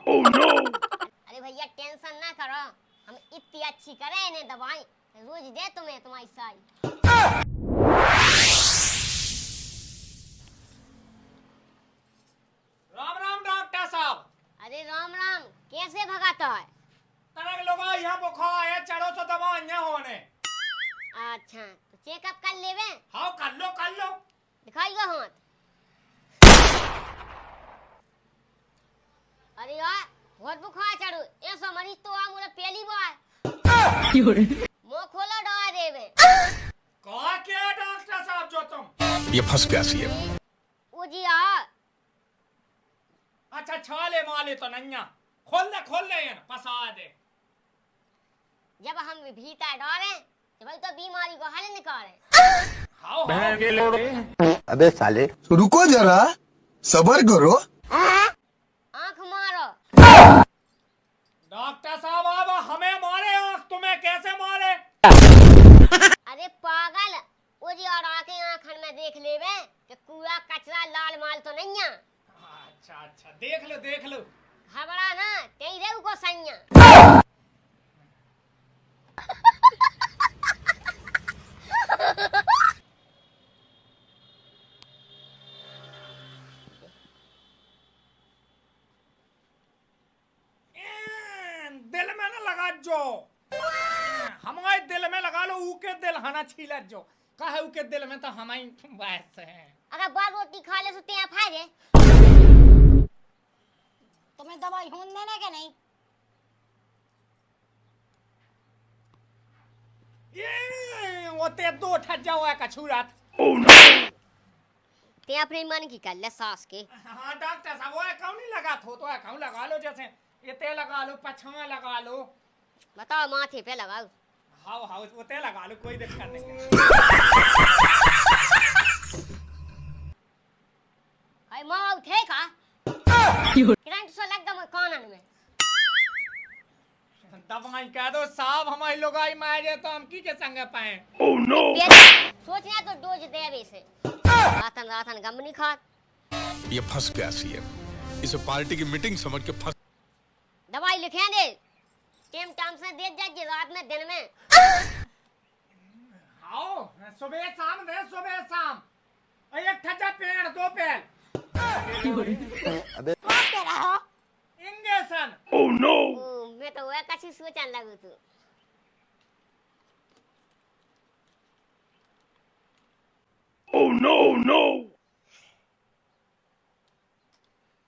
अरे भैया टेंशन ना करो, हम इतनी अच्छी करें इन्हें दवाई, रोज दे तुम्हें तुम्हारी साई। राम राम डॉक्टर साहब। अरे राम राम, कैसे भगाता है? तरक लोग यहाँ बुखार है, चढ़ो तो दवा यहाँ होने। अच्छा तो चेकअप कर लेवे। हाँ कर लो। दिखाइएगा हाथ। अरे यार बहुत बुखार चढ़ो, ऐसा मरीज तो आ मुझे पहली बार। मुंह खोलो दवा देवे। कहा क्या डॉक्टर साहब जो तुम? ये फंस गया सी है। ओ जी आ। अच्छा छाले माले तो नैया खोल दे यार पसा दे। जब हम भीतर डरे तो भाई तो बीमारी को हल निकाले। हाँ अबे साले रुको जरा, सबर करो। आंख मारो। डॉक्टर साहब अब हमें मारे आंख, तुम्हें कैसे मारे? अरे पागल, ओ जी और आके आंखन में देख लेवे कि कूड़ा कचरा लाल माल तो नहीं है। अच्छा देख लो। घबरा ना, तेरे को सैया। दिल में ना लगा जो, हमारे दिल में लगा लो, ऊके दिल हना छीला जो कहे ऊके दिल में तो हमारी बस है। अगर बार रोटी खा ले सुते हैं फायदे। तुम्हें दवाई होने देना के नहीं? ये वो ते दो ठट जाओ है कछुरात। ते अपने मन की कर ले सास के। हाँ डॉक्टर साहब वो कौन नहीं लगा थो तो कौन लगा लो, जैसे ये ते लगा लो, पछवा लगा लो। बताओ माथे पे लगाओ। हाँ वो ते लगा लो, कोई दिक्कत नहीं। हाय माँ उठे का? करंट से लग गया कानन में। दवाई कह दो साहब, हमारे लोग आई मारे तो हम की के संग पाए। सोचना तो डोज देवे से। रातन गम नहीं खा। ये फंस गया सी है। इसे पार्टी की मीटिंग समझ के फंस। दवाई लिखे दे, टाइम से दे जाइए, रात में दिन में। आओ सुबह शाम दे, सुबह शाम एक ठजा पेड़ दो पेड़। अबे इंजेक्शन। ओह नो, मैं तो वह कसी सोचने लगू तू। Oh no.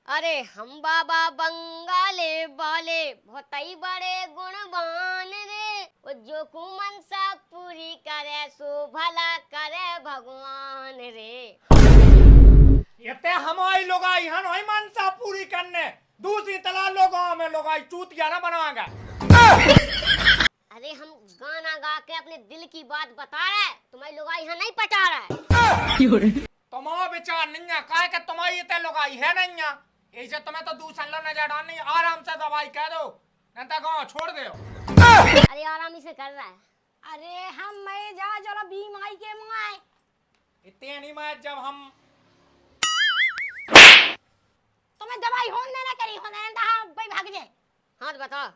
अरे हम बाबा बंगाले वाले बहुत ही बड़े गुणवान रे, वो जो को मनसा पूरी करे सो भला करे भगवान रे। ये ते हमारी लोग आई हन वही मनसा पूरी करने, दूसरी तला लोगों में लोग आई चूतिया ना बनाएगा। अरे हम गाना गा के अपने दिल की बात बता रहे, तुम्हारी लोग आई नहीं पटा रहे। तुम्हारा विचार नहीं है, काहे के तुम्हारी ते लोग आई है नहीं है, ऐसे तुम्हें तो दूसरा नजर डालनी, आराम से दवाई कह दो नहीं तो गाँव छोड़ दो। अरे आराम से कर रहा है। अरे हम मैं जा जरा बीमारी के माए इतने नहीं मैं जब हम तुम्हें दवाई होने देना करी होने देना हाँ भाई भाग जाए। हाँ तो बताओ।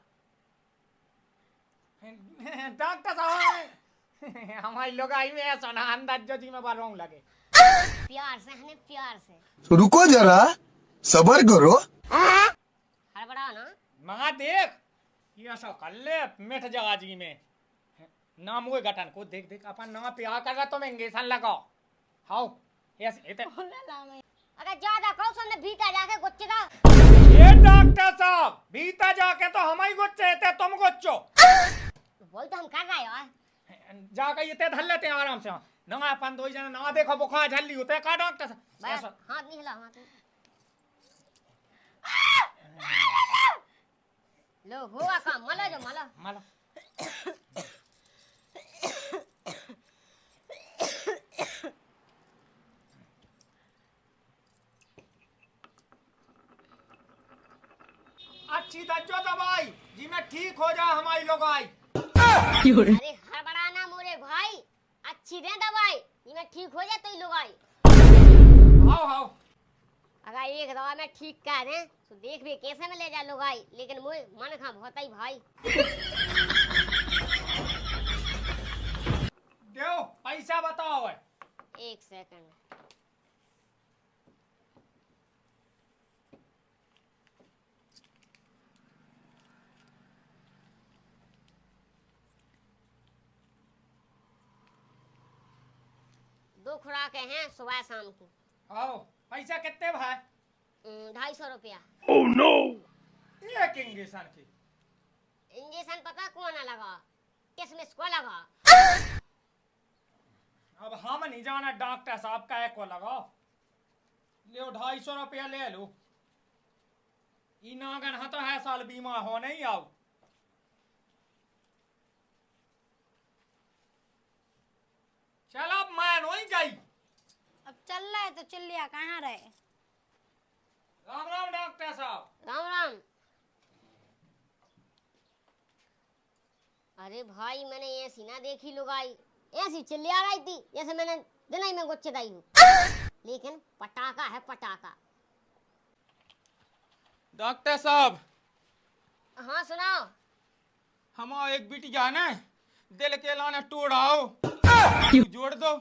डॉक्टर साहब हमारी लोग आई में ऐसा ना अंदाज जो जी में बार रोंग लगे। प्यार से हने प्यार से। रुको जरा, सबर करो। हड़बड़ा ना। मगा देख ये सब कर ले मिठ जगह जी में नाम हुए गठन को देख अपन ना प्यार कर रहा, तुम इंजेक्शन लगाओ। हाउ ऐसे अगर ज्यादा कहो सामने भीतर जाके गुच्चे का। ये डॉक्टर साहब भीतर जाके तो हम ही गुच्चे थे, तुम गुच्चो। वही तो हम कर रहे हैं यार। जाके ये ते धर लेते हैं आराम से। ना अपन दो जने ना देखो बुखार झल्ली होते का डॉक्टर साहब। हाथ नहीं हिला, हाथ नहीं। लो हुआ काम, मला जो मला। माला अच्छी दज्जो दवाई जी में ठीक हो जा हमारी लोग आई। अरे हड़बड़ाना मोरे भाई, अच्छी दे दवाई, ये में ठीक हो जाए तो ही लोग आई। हाउ अगर एक एक दवा में ठीक कर रहे तो देख भी कैसे में ले जा लो भाई, लेकिन मुझे मन खा बहुत ही भाई। दो पैसा बताओ है। एक सेकंड। दो खुराकें हैं सुबह शाम की। आओ पैसा कितने भाई? 250 रुपया। एक इंजेक्शन की। इंजेक्शन पता कौन ना लगा, किसमिस को लगा। अब हम नहीं जाना डॉक्टर साहब का एक को लगाओ। ले 250 रुपया ले लो। नागन हाँ तो है साल बीमा हो नहीं आओ। चलो अब मैं नहीं गई। अब चल रहा है तो चल लिया, कहाँ रहे। राम राम डॉक्टर साहब। राम राम। अरे भाई मैंने ऐसी ना देखी लुगाई, ऐसी चिल्ला रही थी जैसे मैंने दिन ही में गुच्छे दाई हूँ, लेकिन पटाखा है पटाखा। डॉक्टर साहब। हाँ सुनाओ। हमारा एक बिटिया ने दिल के लाने तोड़ाओ, जोड़ दो।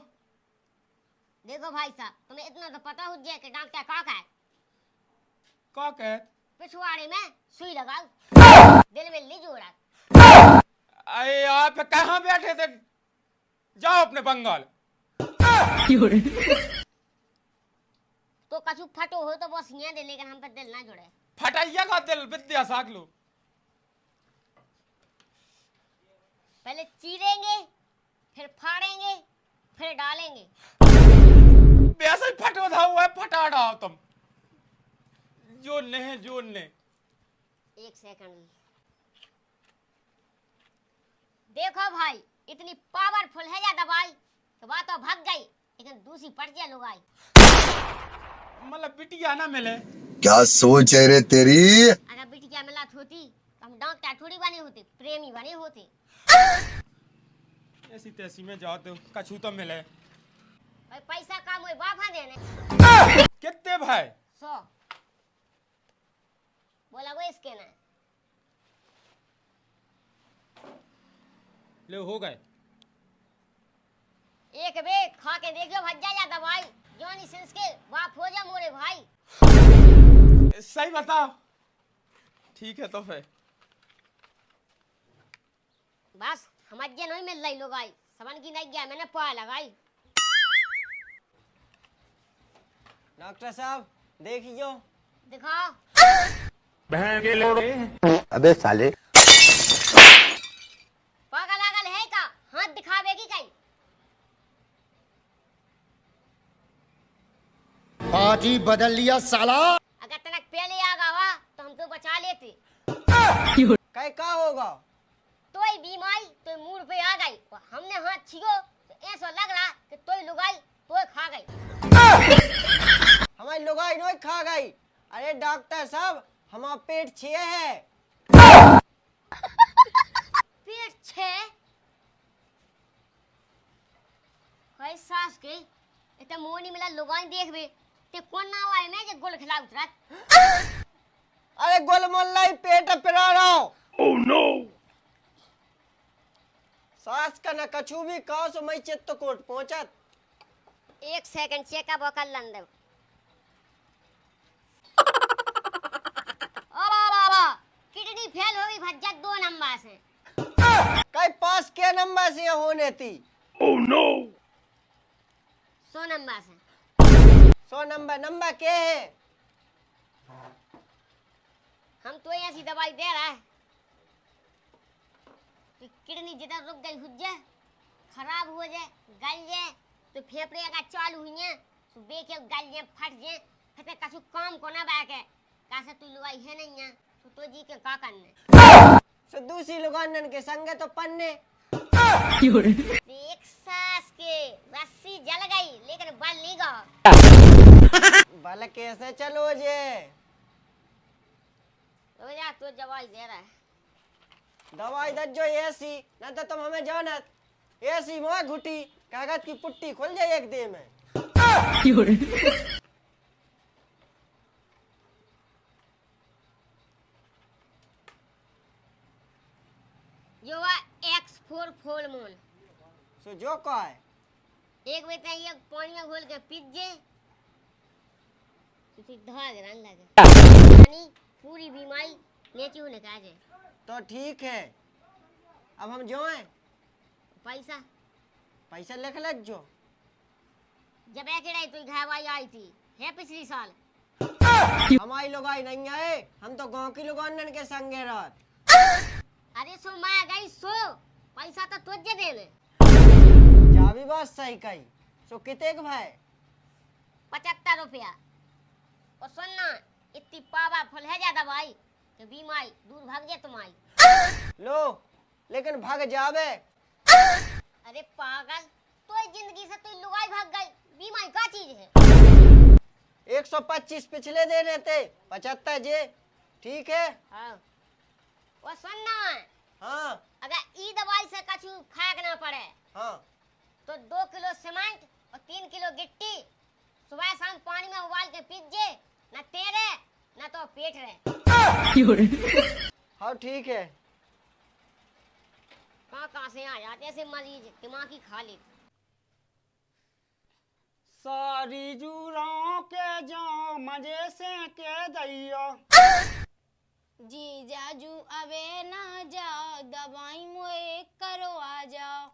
देखो भाई साहब, तुम्हें इतना तो पता हो जाए कि डॉक्टर का है। का कहे? पिछवाड़े में सुई लगाओ, दिल में ली जोड़ा। अरे आप कहाँ बैठे थे? जाओ अपने बंगाल। तो कछु फटो हो तो बस यहाँ दे, लेकिन हम पर दिल ना जुड़े। फटाइया का दिल विद्या साख लो। पहले चीरेंगे, फिर फाड़ेंगे, फिर डालेंगे। वैसे ही फटो था हुआ है, फटा डाओ तुम। जोड़ने। एक सेकंड। देखो भाई, इतनी पावरफुल है या दवाई तो बात तो भाग गई, लेकिन दूसरी पड़ जाए लोग आई। मतलब बिटिया ना मिले। क्या सोच है रे तेरी? अगर बिटिया मिलत होती तो हम डॉक्टर थोड़ी बने होते, प्रेमी बने होते। ऐसी तैसी में जाओ तो कछु तो मिले। भाई पैसा काम हुए बाफा देने। कितने भाई? 100। बोला वो इसके ना। ले हो गए। एक बे खा के देखो भज्जा या दवाई, जॉनी सिंस के बाप हो जा मोरे भाई। सही बताओ। ठीक है तो फिर बस समझे नहीं मिल रही लोग आई, समझ की नहीं गया, मैंने पा लगाई। डॉक्टर साहब देखियो। दिखाओ। अबे साले पागल है का? हाथ दिखावेगी कहीं? बाजी बदल लिया साला। अगर तनक पहले आ गवा तो हम तो बचा लेते। कहीं का होगा? तोई बीमारी तो मूड पे आ गई और हमने हाथ छियो तो ऐसा लग रहा कि तोई लुगाई तोय खा गई। हमारी लुगाई नहीं खा गई। अरे डॉक्टर साहब हमारा पेट छे है। पेट छे? भाई सास के इतना मोनी मिला लुगाई देख बे ते कौन ना आए मैं जे गोल खिला उतरा। अरे गोल मोल्ला ही पेट पिरा रहा हूँ। Oh no! सास का न कछु भी कहो सो मैं चित्तकूट पहुंचत। एक सेकंड चेकअप कर लन दे। ओ बाबा किडनी फेल हो गई भज्जा 2 नंबर से। कई पास के नंबर से होने थी? Oh no! 100 नंबर से। 100 नंबर के है? हम तो ऐसी दवाई दे रहा है कि किडनी जितना रुक गई हुज जाए, खराब हो जाए, गल जाए, तो फेफड़े अगर चालू हुई हैं तो बेके गल जाए, फट जाए, फिर कछु काम को ना बैके कैसे तू लुगाई है नहीं है तो जी के का करने। सो दूसरी लुगानन के संगे तो पन्ने। एक सास के रस्सी जल गई लेकिन बल नहीं गया। भले कैसे चलो जे? तो जा तो दवाई दे रहा है। दवाई दे जो ऐसी न तो तुम हमें जानत। ऐसी मुँह घुटी कागज की पुट्टी खुल जाए एक दे में। फूल मूल सो जो का है एक बेटा ये पानी में घोल के पीजे तो धाग रन लगे यानी पूरी बीमारी लेती हूँ निकाल जाए। तो ठीक है, अब हम जो हैं पैसा पैसा लिख लग जो। जब एक रही तो घावाई आई थी है पिछली साल। हमारी लोग आई नहीं आए, हम तो गांव की लोगों के संगे रात। अरे सो मैं गई सो पैसा तो तुझे दे दे। जा भी बात सही कही। सो कितने के भाई? 75 रुपया। और सुनना इतनी पावा फुल है ज्यादा भाई तो बीमारी दूर भाग जाए तुम्हारी। लो लेकिन भाग जावे। अरे पागल तो जिंदगी से तू लुगाई भाग गई, बीमारी क्या चीज है? 125 पिछले दे रहे थे, 75 जे ठीक है। हाँ और सुनना हाँ अगर ई दवाई से कछु खाए ना पड़े हाँ तो 2 किलो सीमेंट और 3 किलो गिट्टी सुबह शाम पानी में उबाल के पीजे, न तेरे न तो पेट रहे। हाँ ठीक है। कहाँ से आ जाते ऐसे मरीज दिमाग की खा लेते। सारी जुराओं के जाओ मजे से के दैया जी जाजू अबे ना जाओ दवाई मोए करो आ जाओ।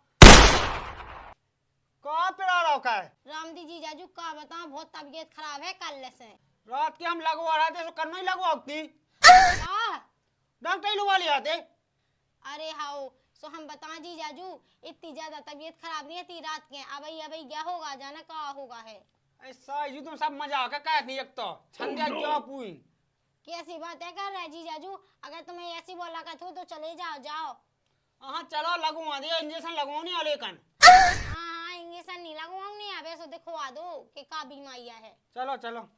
कहाँ पिला रहा का है? रामदी जी जाजू का बताओ बहुत तबीयत खराब है कल से। रात के हम लगवा रहे थे, सो करना ही लगवाती। डॉक्टर ही लगवा लिया थे। अरे हाओ सो हम बताएं जी जाजू इतनी ज्यादा तबीयत खराब नहीं थी रात के। अबई क्या होगा जाने का होगा है। ऐसा ही तुम सब मजा आकर कहत नहीं एक तो छंदिया क्या पूई। कैसी बातें कर रहे जी जाजू, अगर तुम्हें ऐसी बोला का तो चले जाओ जाओ। हाँ चलो लगवा दिया, इंजेक्शन लगवानी है लेकिन। हाँ इंजेक्शन नहीं लगवाऊंगी अब ऐसे दिखवा दो कि का बीमारी है। चलो चलो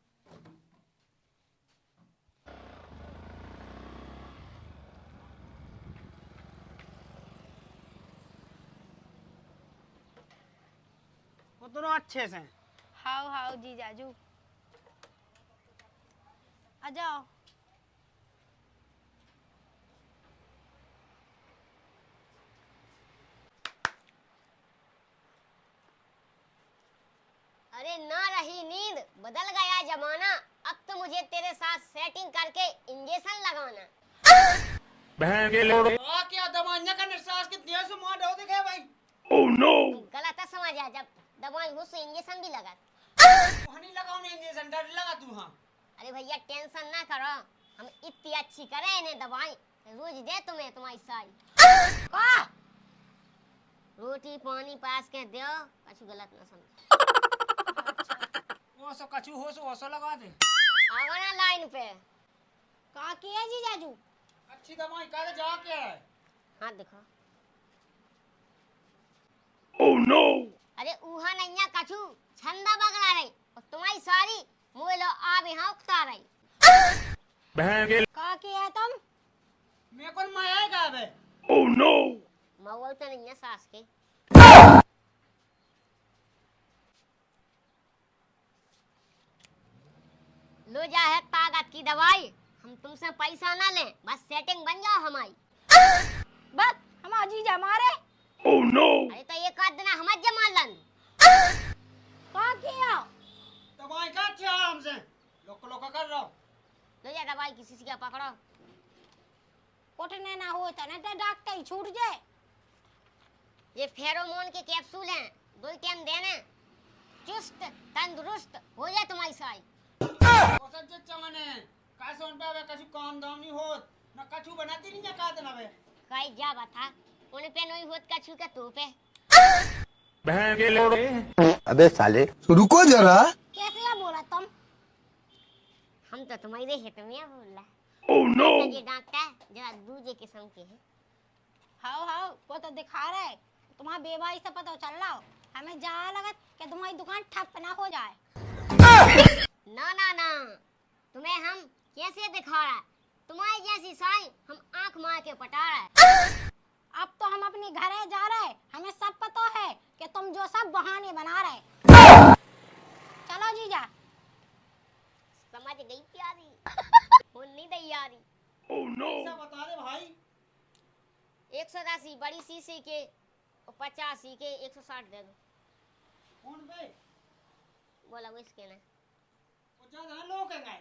उतरो अच्छे से। हाओ जी जाजू आ जाओ। अरे ना रही नींद, बदल गया जमाना, अब तो मुझे तेरे साथ सेटिंग करके इंजेक्शन लगाना। क्या दवाइयां का निश्वास कितनी है, सो मार दो दिखे भाई। गलत समझा, जब दवाई हो तो इंजेक्शन भी लगा। नहीं लगाओ नहीं इंजेक्शन, डर लगा तू। हाँ अरे भैया टेंशन ना करो, हम इतनी अच्छी करे इन्हें दवाई रोज दे तुम्हें तुम्हारी साई। रोटी पानी पास के दो, कुछ गलत ना समझ। वो सो कछु हो सो ओसो लगा दे। आओ ना लाइन पे। का किया जी जाजू? अच्छी दवाई कर जाके है। हाँ देखो। Oh no! अरे उहा नैया कछु छंदा बगड़ा रही और तुम्हारी सारी मुँह लो आप यहाँ उकता रही। का किया तुम? मेरे को माया का बे। Oh no! मौल तो नहीं है सास के। लो जा है ताकत की दवाई, हम तुमसे पैसा ना लें, बस सेटिंग बन जाओ हमारी। बस हम जीजा मारे। Oh no! अरे तो एक आध दिन हम जमा लन। का किया? दवाई का अच्छा हमसे लोका कर रहा हूँ। लो जा दवाई किसी का पकड़ो। उठने ना हो तो नहीं तो डॉक्टर ही छूट जाए। ये फेरोमोन के कैप्सूल हैं, 2 टाइम देने, चुस्त तंदुरुस्त हो जाए तुम्हारी साई। औसत जे चमने कैसे उन पे कछु काम दाम नहीं होत, ना कछु बनाती नहीं का देना बे। कई जा बता, उन पे नहीं होत कछु का तो पे। अबे साले रुको जरा। कैसे क्या बोला तुम? हम तो तुम्हारे हित में बोल रहा। Oh no! ये डॉक्टर जरा दूजे किस्म के हैं। हाओ वो तो दिखा रहे, तुम्हारा बेवाई से पता चल रहा हो। हमें जा लगत कि तुम्हारी दुकान ठप ना हो जाए। ना तुम्हें हम कैसे दिखा रहा है? तुम्हारी जैसी साई हम आंख मार के पटा रहे। अब तो हम अपने घरे जा रहे, हमें सब पता है कि तुम जो सब बहाने बना रहे। चलो जीजा। समझ गई प्यारी। वो नहीं तैयारी। Oh no! ऐसा बता दे भाई। 180 बड़ी शीशे के और 85 के 160 दे दो। कौन पे बोला वो इसके ने। वो ज्यादा लोग हैं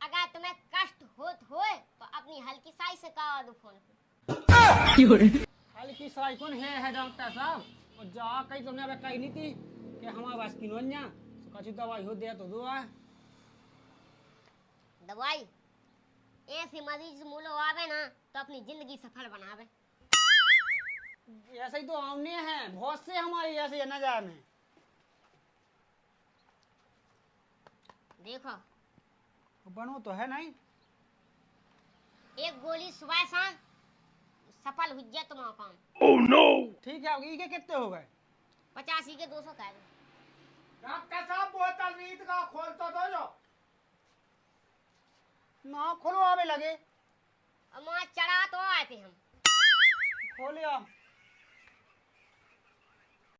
अगर तुम्हें कष्ट होए तो अपनी हल्की साई से कहा दो फोन पे। हल्की साई कौन है डॉक्टर साहब? और जा कहीं तुमने अब कही नहीं थी कि हमारे पास किनवन्या तो कछु दवाई हो दिया तो दो आ। दवाई ऐसे मरीज मूलो आवे ना तो अपनी जिंदगी सफल बनावे। ऐसे ही तो आमने हैं बहुत से हमारे ऐसे न जाए में। देखो बनो तो है नहीं। एक गोली सुबह शाम सफल हो गया तुम्हारा काम। ठीक है ये कितने हो गए? 85 के 200 कह दो। डॉक्टर साहब बोतल रीत का खोल तो दो जो। ना खोलो आवे लगे। और वहाँ चढ़ा तो आए थे हम। खोले आप।